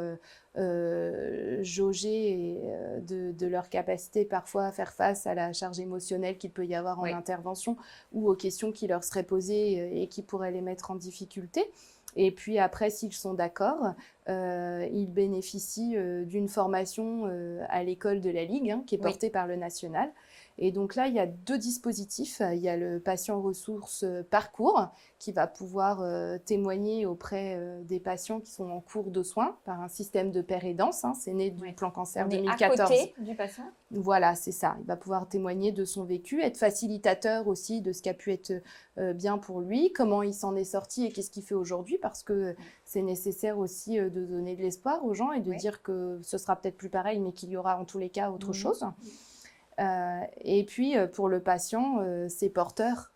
[SPEAKER 3] jauger de leur capacité parfois à faire face à la charge émotionnelle qu'il peut y avoir en intervention ou aux questions qui leur seraient posées et qui pourraient les mettre en difficulté. Et puis après, s'ils sont d'accord, ils bénéficient d'une formation à l'école de la Ligue, qui est portée par le national. Et donc là, il y a deux dispositifs. Il y a le patient ressources parcours qui va pouvoir témoigner auprès des patients qui sont en cours de soins par un système de pair aidance. C'est né du plan cancer 2014.
[SPEAKER 1] On est à côté du patient.
[SPEAKER 3] Voilà, c'est ça. Il va pouvoir témoigner de son vécu, être facilitateur aussi de ce qui a pu être bien pour lui, comment il s'en est sorti et qu'est-ce qu'il fait aujourd'hui, parce que c'est nécessaire aussi de donner de l'espoir aux gens et de dire que ce sera peut-être plus pareil, mais qu'il y aura en tous les cas autre chose. Et puis pour le patient, c'est porteur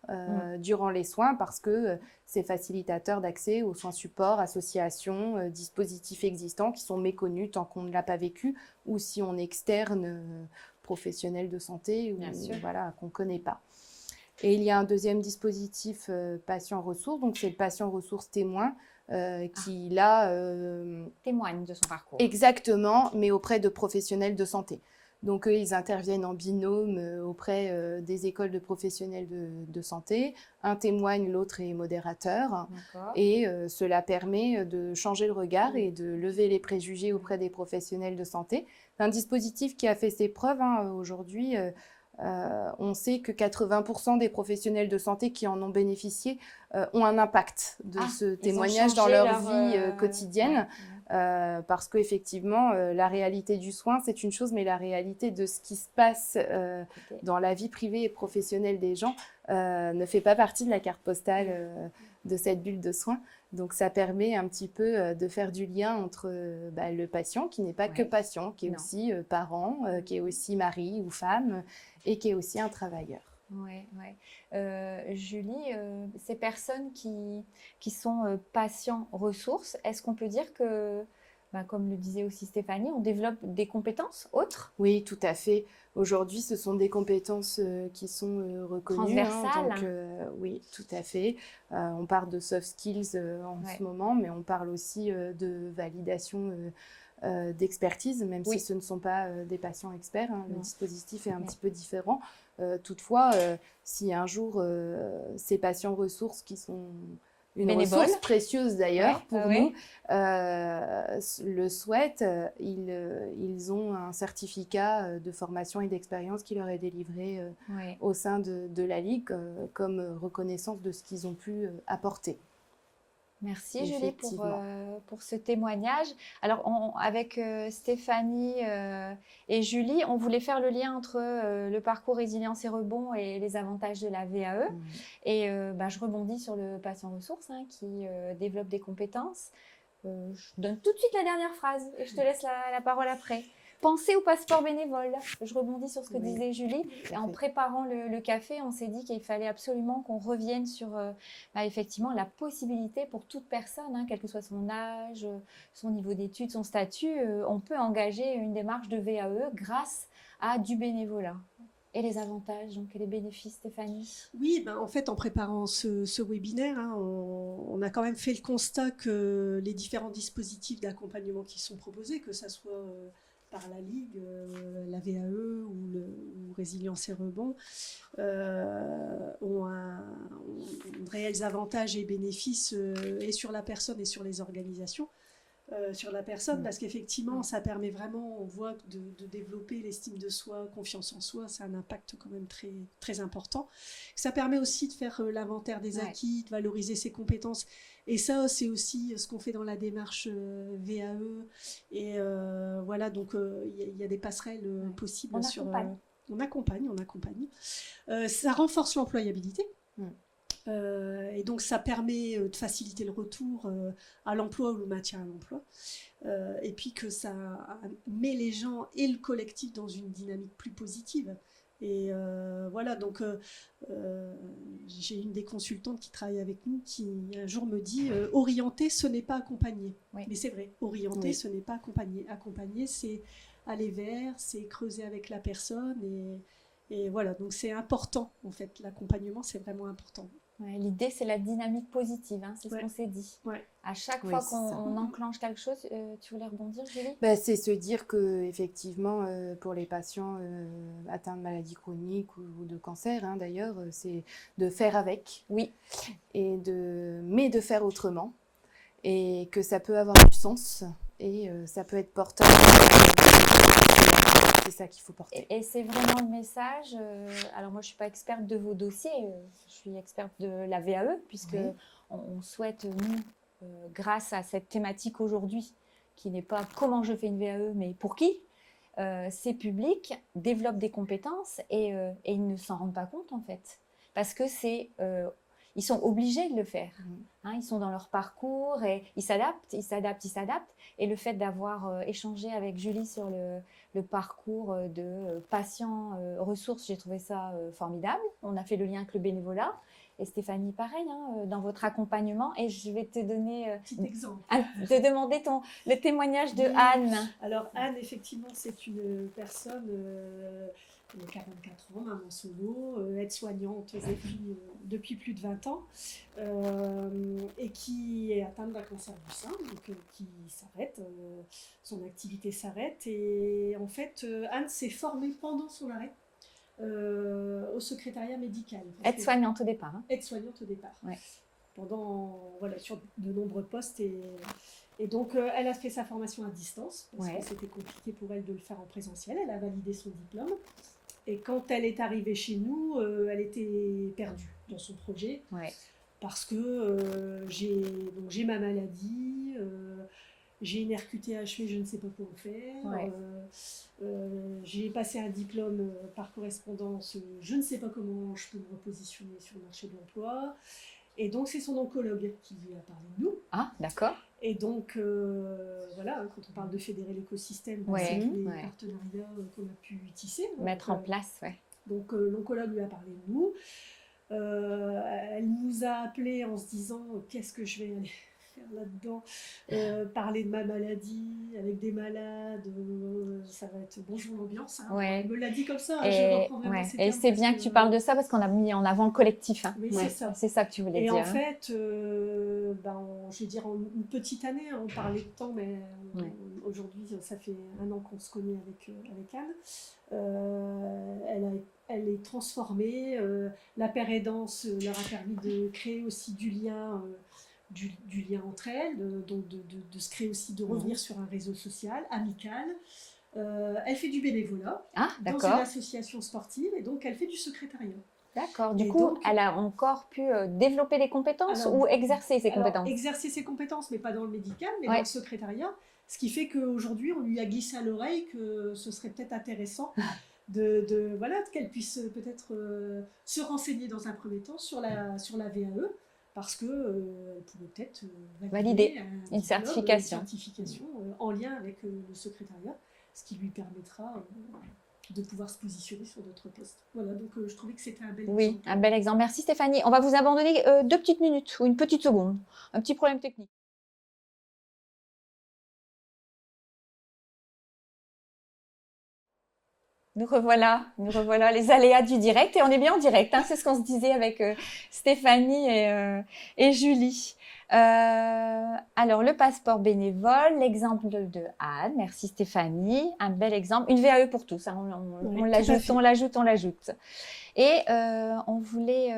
[SPEAKER 3] durant les soins parce que c'est facilitateur d'accès aux soins supports, associations, dispositifs existants qui sont méconnus tant qu'on ne l'a pas vécu ou si on est externe, professionnel de santé ou qu'on ne connaît pas. Et il y a un deuxième dispositif patient ressources, donc c'est le patient ressources témoin qui là
[SPEAKER 1] témoigne de son parcours.
[SPEAKER 3] Exactement, mais auprès de professionnels de santé. Donc, eux, ils interviennent en binôme auprès des écoles de professionnels de santé. Un témoigne, l'autre est modérateur. Et cela permet de changer le regard et de lever les préjugés auprès des professionnels de santé. C'est un dispositif qui a fait ses preuves. Aujourd'hui, on sait que 80% des professionnels de santé qui en ont bénéficié ont un impact de ce témoignage dans leur vie quotidienne. Parce qu'effectivement, la réalité du soin, c'est une chose, mais la réalité de ce qui se passe dans la vie privée et professionnelle des gens ne fait pas partie de la carte postale de cette bulle de soins. Donc ça permet un petit peu de faire du lien entre le patient, qui n'est pas que patient, qui est aussi parent, qui est aussi mari ou femme, et qui est aussi un travailleur.
[SPEAKER 1] Ouais. Julie, ces personnes qui sont patients ressources, est-ce qu'on peut dire que, comme le disait aussi Stéphanie, on développe des compétences autres?
[SPEAKER 3] Oui, tout à fait. Aujourd'hui, ce sont des compétences qui sont reconnues.
[SPEAKER 1] Transversales.
[SPEAKER 3] Oui, tout à fait. On parle de soft skills en ce moment, mais on parle aussi de validation d'expertise, même si ce ne sont pas des patients experts. Le dispositif est un petit peu différent. Toutefois, si un jour ces patients ressources qui sont une ressource précieuse d'ailleurs pour nous, le souhaitent, ils ont un certificat de formation et d'expérience qui leur est délivré au sein de la Ligue comme reconnaissance de ce qu'ils ont pu apporter.
[SPEAKER 1] Merci Julie pour ce témoignage. Alors avec Stéphanie et Julie, on voulait faire le lien entre le parcours résilience et rebond et les avantages de la VAE. Et je rebondis sur le patient ressource qui développe des compétences. Je donne tout de suite la dernière phrase et je te laisse la parole après. Pensez au passeport bénévole. Je rebondis sur ce que disait Julie. Et en préparant le café, on s'est dit qu'il fallait absolument qu'on revienne sur effectivement la possibilité pour toute personne, quel que soit son âge, son niveau d'études, son statut, on peut engager une démarche de VAE grâce à du bénévolat. Et les avantages, donc, et les bénéfices, Stéphanie?
[SPEAKER 2] Oui, en fait, en préparant ce webinaire, on a quand même fait le constat que les différents dispositifs d'accompagnement qui sont proposés, que ce soit par la Ligue, la VAE ou Résilience et Rebond, ont de réels avantages et bénéfices et sur la personne et sur les organisations. Sur la personne, parce qu'effectivement, ça permet vraiment, on voit, de développer l'estime de soi, confiance en soi, c'est un impact quand même très, très important. Ça permet aussi de faire l'inventaire des acquis, de valoriser ses compétences, et ça, c'est aussi ce qu'on fait dans la démarche VAE, et voilà, donc il y a des passerelles possibles. On accompagne. Ça renforce l'employabilité. Et donc ça permet de faciliter le retour à l'emploi ou le maintien à l'emploi, et puis que ça met les gens et le collectif dans une dynamique plus positive. Et voilà, donc j'ai une des consultantes qui travaille avec nous qui un jour me dit orienter, ce n'est pas accompagner. Mais c'est vrai, orienter, ce n'est pas accompagner. Accompagner, c'est aller vers, c'est creuser avec la personne, et voilà, donc c'est important en fait, l'accompagnement c'est vraiment important.
[SPEAKER 1] L'idée, c'est la dynamique positive, c'est ce qu'on s'est dit. À chaque fois qu'on enclenche quelque chose, tu voulais rebondir, Julie?
[SPEAKER 3] C'est se dire qu'effectivement, pour les patients atteints de maladies chroniques ou de cancer, d'ailleurs, c'est de faire avec, mais de faire autrement, et que ça peut avoir du sens, et ça peut être porteur. C'est ça qu'il faut porter.
[SPEAKER 1] Et c'est vraiment le message. Alors moi, je ne suis pas experte de vos dossiers, je suis experte de la VAE, puisque on souhaite, nous, grâce à cette thématique aujourd'hui, qui n'est pas comment je fais une VAE, mais pour qui, ces publics développent des compétences et ils ne s'en rendent pas compte, en fait. Parce que ils sont obligés de le faire. Ils sont dans leur parcours et ils s'adaptent. Et le fait d'avoir échangé avec Julie sur le parcours de patients ressources, j'ai trouvé ça formidable. On a fait le lien avec le bénévolat. Et Stéphanie, pareil, dans votre accompagnement. Et je vais te donner...
[SPEAKER 2] petit exemple.
[SPEAKER 1] Te demander le témoignage de Anne.
[SPEAKER 2] Alors Anne, effectivement, c'est une personne... 44 ans, maman solo, aide-soignante depuis plus de 20 ans, et qui est atteinte d'un cancer du sein, donc qui s'arrête, son activité s'arrête, et en fait Anne s'est formée pendant son arrêt au secrétariat médical.
[SPEAKER 1] Aide-soignante au départ.
[SPEAKER 2] Aide-soignante au départ. Sur de nombreux postes, et donc elle a fait sa formation à distance, parce que c'était compliqué pour elle de le faire en présentiel. Elle a validé son diplôme. Et quand elle est arrivée chez nous, elle était perdue dans son projet, parce que j'ai ma maladie, j'ai une RQTH, mais je ne sais pas comment faire, j'ai passé un diplôme par correspondance, je ne sais pas comment je peux me repositionner sur le marché de l'emploi, Et donc, c'est son oncologue qui lui a parlé de nous.
[SPEAKER 1] Ah, d'accord.
[SPEAKER 2] Et donc, voilà, quand on parle de fédérer l'écosystème,
[SPEAKER 1] Ouais,
[SPEAKER 2] c'est tous les
[SPEAKER 1] ouais.
[SPEAKER 2] partenariats qu'on a pu tisser.
[SPEAKER 1] Mettre en place, ouais.
[SPEAKER 2] Donc, l'oncologue lui a parlé de nous. Elle nous a appelés en se disant qu'est-ce que je vais aller faire là-dedans, parler de ma maladie avec des malades, ça va être bonjour l'ambiance. Hein.
[SPEAKER 1] Ouais.
[SPEAKER 2] Elle me l'a dit comme ça,
[SPEAKER 1] Et,
[SPEAKER 2] je reprends vraiment ces
[SPEAKER 1] et
[SPEAKER 2] termes
[SPEAKER 1] c'est
[SPEAKER 2] parce
[SPEAKER 1] bien que tu parles de ça parce qu'on a mis en avant le collectif. Hein.
[SPEAKER 2] Oui,
[SPEAKER 1] Ouais. C'est ça que tu voulais
[SPEAKER 2] et
[SPEAKER 1] dire.
[SPEAKER 2] en fait, je vais dire en une petite année, on parlait de temps, mais aujourd'hui, ça fait 1 an qu'on se connaît avec Anne. Elle est transformée. La paire aidance leur a permis de créer aussi du lien entre elles, donc de se créer aussi, de revenir sur un réseau social, amical. Elle fait du bénévolat dans une association sportive et donc elle fait du secrétariat.
[SPEAKER 1] D'accord. Du coup, donc, elle a encore pu développer des compétences ou exercer ses compétences?
[SPEAKER 2] Exercer ses compétences, mais pas dans le médical, mais dans le secrétariat. Ce qui fait qu'aujourd'hui, on lui a glissé à l'oreille que ce serait peut-être intéressant voilà, qu'elle puisse peut-être se renseigner dans un premier temps sur la VAE, parce qu'elle pourrait peut-être
[SPEAKER 1] valider une certification,
[SPEAKER 2] en lien avec le secrétariat, ce qui lui permettra de pouvoir se positionner sur d'autres postes. Voilà, donc je trouvais que c'était un bel exemple.
[SPEAKER 1] Oui, un bel exemple. Merci Stéphanie. On va vous abandonner 2 petites minutes ou une petite seconde. Un petit problème technique. Nous revoilà les aléas du direct et on est bien en direct, hein, c'est ce qu'on se disait avec Stéphanie et Julie. Alors le passeport bénévole, l'exemple de Anne, merci Stéphanie, un bel exemple, une VAE pour tous, hein, on l'ajoute. Et on voulait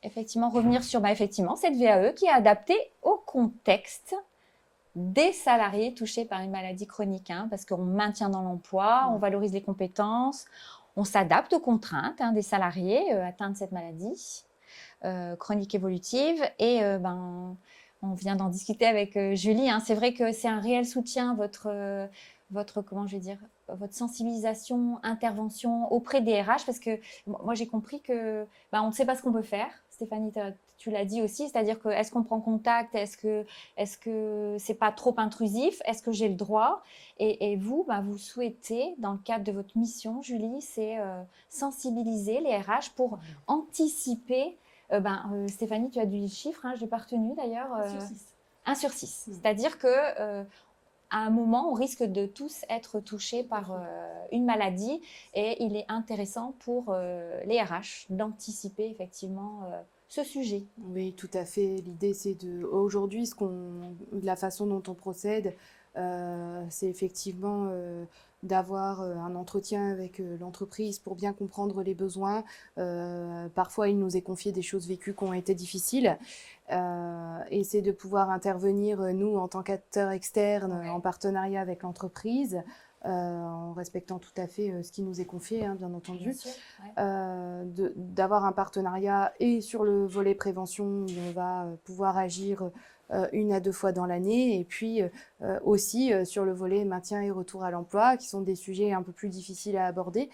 [SPEAKER 1] effectivement revenir sur effectivement, cette VAE qui est adaptée au contexte des salariés touchés par une maladie chronique, hein, parce qu'on maintient dans l'emploi, on valorise les compétences, on s'adapte aux contraintes des salariés atteints de cette maladie chronique évolutive. Et on vient d'en discuter avec Julie. Hein, c'est vrai que c'est un réel soutien, votre sensibilisation, intervention auprès des RH, parce que moi j'ai compris que on ne sait pas ce qu'on peut faire. Stéphanie, tu l'as dit aussi, c'est-à-dire que est-ce qu'on prend contact, est-ce que c'est pas trop intrusif, est-ce que j'ai le droit, et vous, vous souhaitez, dans le cadre de votre mission, Julie, c'est sensibiliser les RH pour anticiper. Stéphanie, tu as dit le chiffre, hein, je l'ai pas retenu d'ailleurs. 1 sur 6. C'est-à-dire que à un moment, on risque de tous être touchés par une maladie et il est intéressant pour les RH d'anticiper effectivement ce sujet.
[SPEAKER 3] Oui, tout à fait. L'idée, c'est aujourd'hui, la façon dont on procède, c'est effectivement d'avoir un entretien avec l'entreprise pour bien comprendre les besoins. Parfois, il nous est confié des choses vécues qui ont été difficiles. Et c'est de pouvoir intervenir, nous, en tant qu'acteurs externes, en partenariat avec l'entreprise, en respectant tout à fait ce qui nous est confié, hein, bien entendu. Bien sûr, d'avoir un partenariat et sur le volet prévention, où on va pouvoir agir 1 à 2 fois dans l'année, et puis aussi sur le volet maintien et retour à l'emploi, qui sont des sujets un peu plus difficiles à aborder.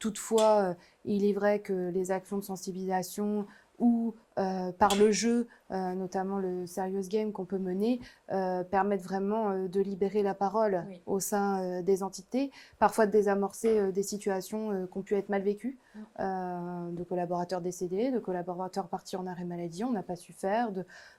[SPEAKER 3] Toutefois, il est vrai que les actions de sensibilisation ou par le jeu, notamment le serious game qu'on peut mener, permettent vraiment de libérer la parole au sein des entités, parfois de désamorcer des situations qui ont pu être mal vécues, de collaborateurs décédés, de collaborateurs partis en arrêt maladie, on n'a pas su faire,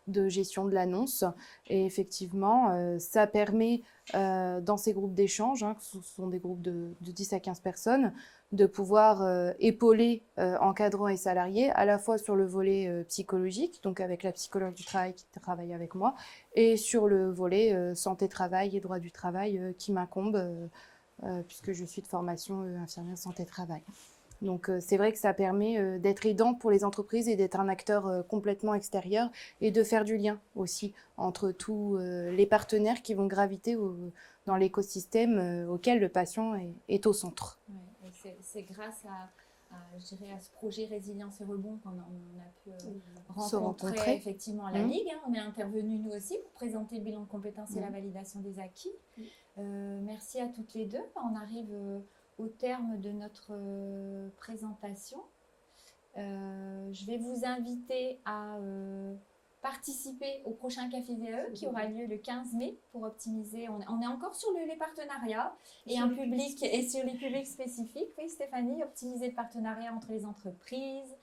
[SPEAKER 3] de gestion de l'annonce. Et effectivement, ça permet, dans ces groupes d'échange, hein, ce sont des groupes de 10 à 15 personnes, de pouvoir épauler encadrants et salariés, à la fois sur le volet psychologique, donc avec la psychologue du travail qui travaille avec moi, et sur le volet santé-travail et droit du travail qui m'incombe, puisque je suis de formation infirmière santé-travail. Donc c'est vrai que ça permet d'être aidant pour les entreprises et d'être un acteur complètement extérieur et de faire du lien aussi entre tous les partenaires qui vont graviter dans l'écosystème auquel le patient est au centre.
[SPEAKER 1] Ouais, c'est grâce je dirais à ce projet Résilience et Rebond qu'on a pu rencontrer effectivement la Ligue. Hein. On est intervenu nous aussi pour présenter le bilan de compétences et la validation des acquis. Merci à toutes les deux. On arrive au terme de notre présentation. Je vais vous inviter à participer au prochain Café VAE qui aura lieu le 15 mai pour optimiser. On est encore sur les partenariats et sur les publics spécifiques. Oui, Stéphanie, optimiser le partenariat entre les entreprises,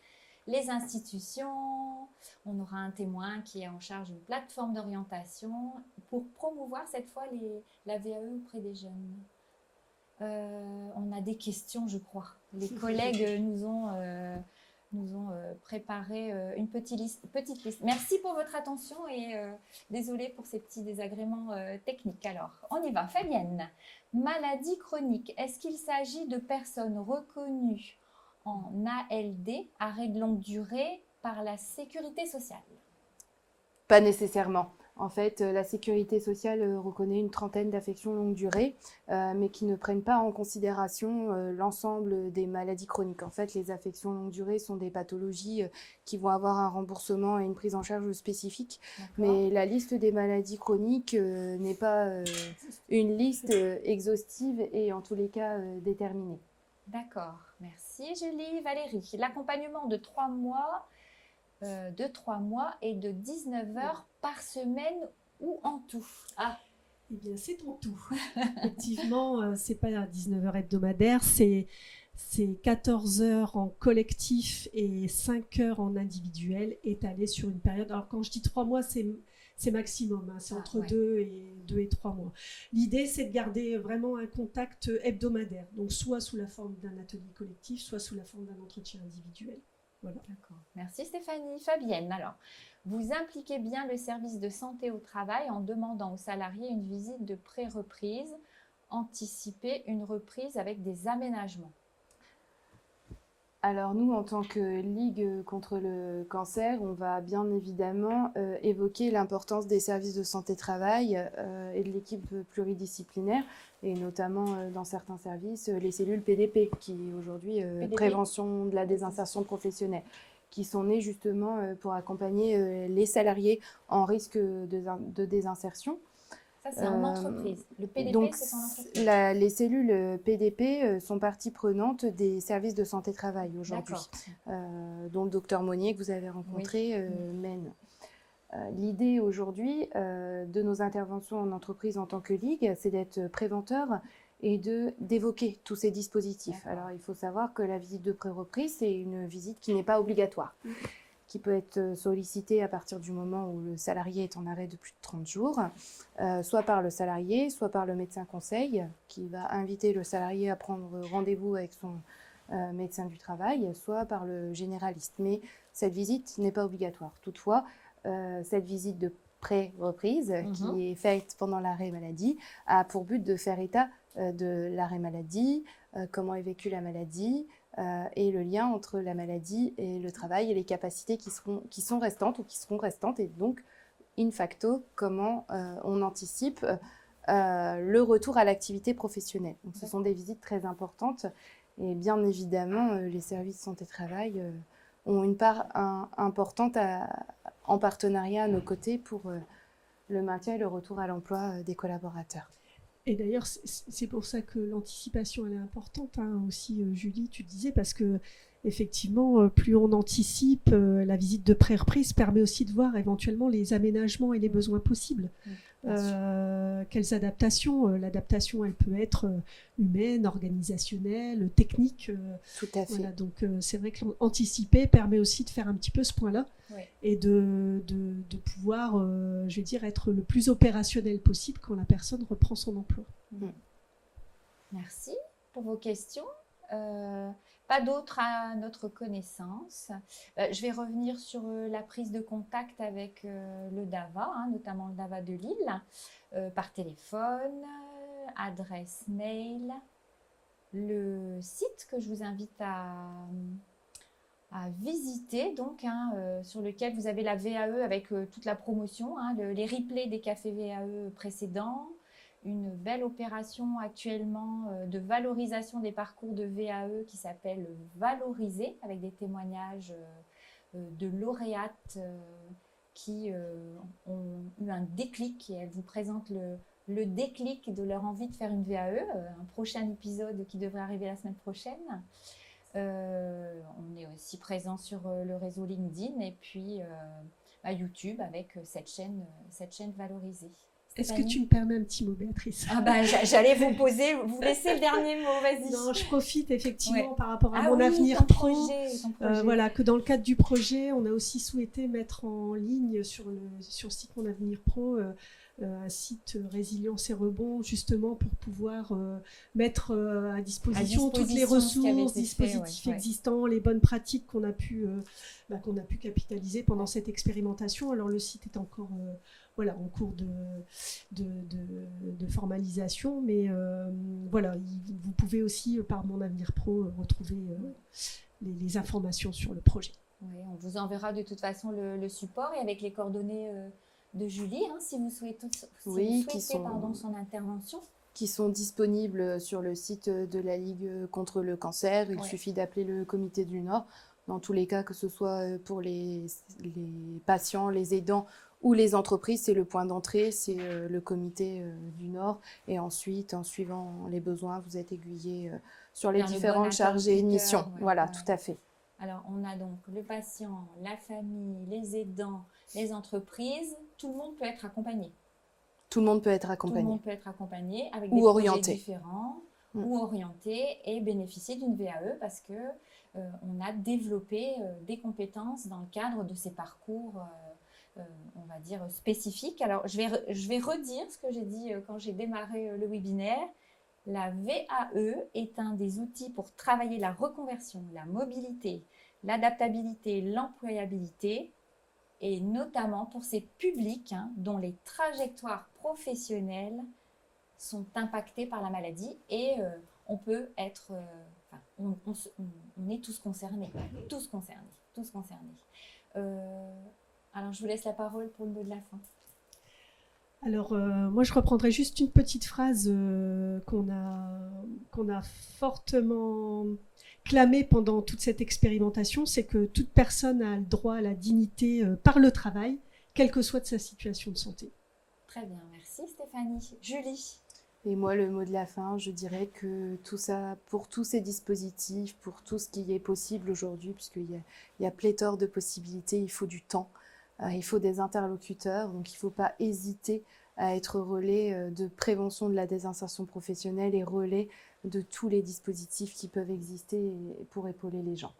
[SPEAKER 1] les institutions. On aura un témoin qui est en charge d'une plateforme d'orientation pour promouvoir cette fois la VAE auprès des jeunes. On a des questions, je crois. Les collègues nous ont préparé une petite liste. Merci pour votre attention et désolée pour ces petits désagréments techniques. Alors, on y va. Fabienne, maladie chronique, est-ce qu'il s'agit de personnes reconnues en ALD, arrêt de longue durée, par la sécurité sociale?
[SPEAKER 3] Pas nécessairement. En fait, la sécurité sociale reconnaît une trentaine d'affections longue durée, mais qui ne prennent pas en considération l'ensemble des maladies chroniques. En fait, les affections longue durée sont des pathologies qui vont avoir un remboursement et une prise en charge spécifique. Mais la liste des maladies chroniques n'est pas une liste exhaustive et en tous les cas déterminée.
[SPEAKER 1] D'accord, merci Julie. Valérie, l'accompagnement de 3 mois et de 19 heures par semaine ou en tout?
[SPEAKER 2] Eh bien, c'est en tout. Effectivement, c'est pas 19 heures hebdomadaires, c'est 14 heures en collectif et 5 heures en individuel étalées sur une période. Alors, quand je dis 3 mois, c'est maximum, hein, c'est entre 2 et 3 mois. L'idée, c'est de garder vraiment un contact hebdomadaire, donc soit sous la forme d'un atelier collectif, soit sous la forme d'un entretien individuel. Voilà.
[SPEAKER 1] D'accord. Merci Stéphanie. Fabienne, alors, vous impliquez bien le service de santé au travail en demandant aux salariés une visite de pré-reprise, anticiper une reprise avec des aménagements.
[SPEAKER 3] Alors nous, en tant que Ligue contre le cancer, on va bien évidemment évoquer l'importance des services de santé-travail et de l'équipe pluridisciplinaire, et notamment dans certains services, les cellules PDP, qui aujourd'hui, prévention de la désinsertion professionnelle, qui sont nées justement pour accompagner les salariés en risque de désinsertion.
[SPEAKER 1] Ça, c'est en entreprise. Le PDP,
[SPEAKER 3] donc,
[SPEAKER 1] c'est en entreprise.
[SPEAKER 3] Les cellules PDP sont partie prenante des services de santé-travail aujourd'hui, dont le docteur Monnier, que vous avez rencontré, mène. L'idée aujourd'hui de nos interventions en entreprise en tant que Ligue, c'est d'être préventeur et d'évoquer tous ces dispositifs. Alors, il faut savoir que la visite de pré-reprise, c'est une visite qui n'est pas obligatoire, qui peut être sollicité à partir du moment où le salarié est en arrêt de plus de 30 jours, soit par le salarié, soit par le médecin conseil, qui va inviter le salarié à prendre rendez-vous avec son médecin du travail, soit par le généraliste. Mais cette visite n'est pas obligatoire. Toutefois, cette visite de pré-reprise, qui est faite pendant l'arrêt maladie, a pour but de faire état de l'arrêt maladie, comment est vécue la maladie, et le lien entre la maladie et le travail et les capacités qui sont restantes ou qui seront restantes, et donc, in facto, comment on anticipe le retour à l'activité professionnelle. Donc, ce sont des visites très importantes, et bien évidemment, les services santé-travail ont une part importante en partenariat à nos côtés pour le maintien et le retour à l'emploi des collaborateurs.
[SPEAKER 2] Et d'ailleurs, c'est pour ça que l'anticipation, elle est importante, hein, aussi, Julie, tu disais, parce que effectivement, plus on anticipe, la visite de pré-reprise permet aussi de voir éventuellement les aménagements et les besoins possibles. Quelles adaptations? L'adaptation, elle peut être humaine, organisationnelle, technique.
[SPEAKER 3] Tout à fait.
[SPEAKER 2] Voilà, donc c'est vrai que l'anticiper permet aussi de faire un petit peu ce point-là, et de pouvoir, je vais dire, être le plus opérationnel possible quand la personne reprend son emploi.
[SPEAKER 1] Merci pour vos questions. Pas d'autres à notre connaissance. Je vais revenir sur la prise de contact avec le DAVA, notamment le DAVA de Lille, par téléphone, adresse mail, le site que je vous invite à visiter, donc, sur lequel vous avez la VAE avec toute la promotion, les replays des cafés VAE précédents, une belle opération actuellement de valorisation des parcours de VAE qui s'appelle Valoriser, avec des témoignages de lauréates qui ont eu un déclic, et elles vous présentent le déclic de leur envie de faire une VAE, un prochain épisode qui devrait arriver la semaine prochaine. On est aussi présent sur le réseau LinkedIn et puis YouTube avec cette chaîne valorisée.
[SPEAKER 2] Est-ce que tu me permets un petit mot, Béatrice?
[SPEAKER 1] Ah bah, j'allais vous laisser le dernier mot, vas-y.
[SPEAKER 2] Non, je profite effectivement
[SPEAKER 1] Ouais.
[SPEAKER 2] par rapport à
[SPEAKER 1] Ah
[SPEAKER 2] mon
[SPEAKER 1] oui,
[SPEAKER 2] avenir
[SPEAKER 1] ton
[SPEAKER 2] pro.
[SPEAKER 1] projet.
[SPEAKER 2] Voilà, que dans le cadre du projet, on a aussi souhaité mettre en ligne sur le site Mon Avenir Pro un site résilience et rebond, justement pour pouvoir mettre à disposition toutes les ressources, dispositifs existants, les bonnes pratiques qu'on a pu capitaliser pendant cette expérimentation. Alors le site est encore en cours de formalisation, mais voilà, vous pouvez aussi par Mon Avenir Pro retrouver les informations sur le projet.
[SPEAKER 1] Oui, on vous enverra de toute façon le support et avec les coordonnées de Julie, si vous souhaitez, son intervention.
[SPEAKER 3] Qui sont disponibles sur le site de la Ligue contre le cancer. Il suffit d'appeler le Comité du Nord. Dans tous les cas, que ce soit pour les patients, les aidants ou les entreprises, c'est le point d'entrée, c'est le Comité du Nord. Et ensuite, en suivant les besoins, vous êtes aiguillé sur les différentes chargées de mission. Voilà, tout à fait.
[SPEAKER 1] Alors, on a donc le patient, la famille, les aidants, les entreprises. Tout le monde peut être accompagné.
[SPEAKER 3] Tout le monde peut être accompagné.
[SPEAKER 1] Tout le monde peut être accompagné avec
[SPEAKER 3] ou
[SPEAKER 1] des
[SPEAKER 3] orienté.
[SPEAKER 1] projets différents ou orienté et bénéficier d'une VAE parce que on a développé des compétences dans le cadre de ces parcours, on va dire, spécifiques. Alors, je vais redire ce que j'ai dit quand j'ai démarré le webinaire. La VAE est un des outils pour travailler la reconversion, la mobilité, l'adaptabilité, l'employabilité, et notamment pour ces publics dont les trajectoires professionnelles sont impactées par la maladie et on peut être, on est tous concernés, alors je vous laisse la parole pour le mot de la fin.
[SPEAKER 2] Alors, moi, je reprendrai juste une petite phrase qu'on a fortement clamée pendant toute cette expérimentation, c'est que toute personne a le droit à la dignité par le travail, quelle que soit sa situation de santé.
[SPEAKER 1] Très bien, merci Stéphanie. Julie?
[SPEAKER 3] Et moi, le mot de la fin, je dirais que tout ça, pour tous ces dispositifs, pour tout ce qui est possible aujourd'hui, puisqu'il y a pléthore de possibilités, il faut du temps. Il faut des interlocuteurs, donc il ne faut pas hésiter à être relais de prévention de la désinsertion professionnelle et relais de tous les dispositifs qui peuvent exister pour épauler les gens.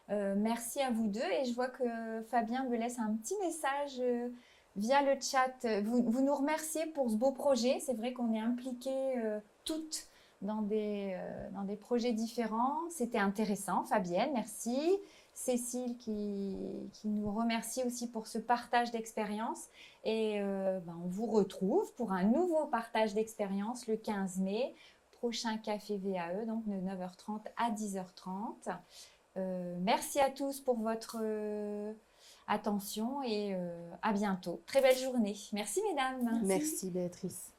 [SPEAKER 1] Merci à vous deux et je vois que Fabien me laisse un petit message via le chat. Vous nous remerciez pour ce beau projet. C'est vrai qu'on est impliquées toutes dans des projets différents. C'était intéressant, Fabienne, merci. Cécile qui nous remercie aussi pour ce partage d'expérience et on vous retrouve pour un nouveau partage d'expérience le 15 mai, prochain café VAE, donc de 9h30 à 10h30. Merci à tous pour votre attention et à bientôt. Très belle journée. Merci mesdames.
[SPEAKER 3] Merci Béatrice.